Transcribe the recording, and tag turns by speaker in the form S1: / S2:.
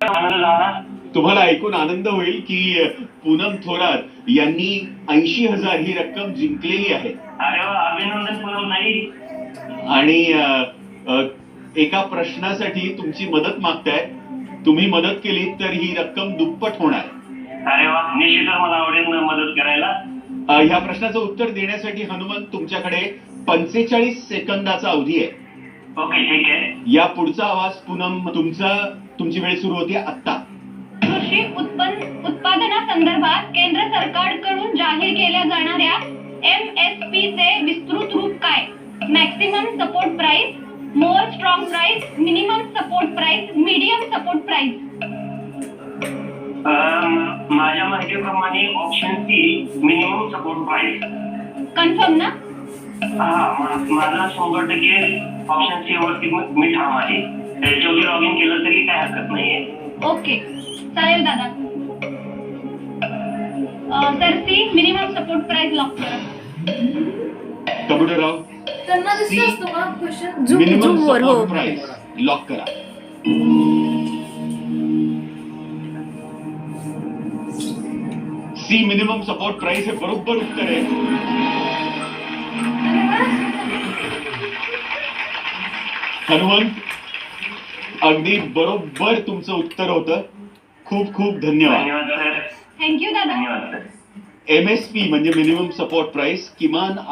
S1: आनंद झाला.
S2: तुम्हाला ऐकून आनंद होईल की पूनम थोरात यांनी 80,000 ही रक्कम जिंकलेली आहे.
S1: अरे वा, अभिनंदन पूनम ताई.
S2: आणि एका प्रश्नासाठी तुमची मदत मागताय. तुम्ही मदत केली तर ही रक्कम दुप्पट होणार.
S1: अरे वा, निश्चितच मला आवडेल मदत करायला.
S2: ह्या प्रश्नाचं उत्तर देण्यासाठी हनुमंत तुमच्याकडे 45 सेकंदाचा अवधी आहे.
S1: ओके, ठीक आहे.
S2: या पुढचा आवाज पूनम तुमची वेळ सुरू होती आता.
S3: कृषी उत्पादनासंदर्भात केंद्र सरकारकडून जाहीर केल्या जाणाऱ्या MSP चे विस्तृत रूप काय? Maximum support price, more strong price, minimum support price, medium support price.
S1: माझ्या माहितीप्रमाणे option C, minimum support price.
S3: Confirm ना?
S1: हा, माझा 100% ऑप्शन सी वरती मी ठाम आहे. त्याच्यावरती लॉग इन केलं तरी काय हरकत नाहीये.
S3: ओके, चालेल दादा. तर C minimum support price lock करा.
S2: कबुडराव,
S4: त्यांना दिसत असतो का question?
S2: Minimum support price lock करा. सी मिनिमम सपोर्ट प्राइस हे बरोबर उत्तर आहे. हनुमंत, अगदी बरोबर तुमचं उत्तर होतं. खूप खूप धन्यवाद.
S1: धन्यवाद सर.
S3: थँक्यू दादा.
S1: धन्यवाद सर.
S2: MSP म्हणजे मिनिमम सपोर्ट प्राइस, किमान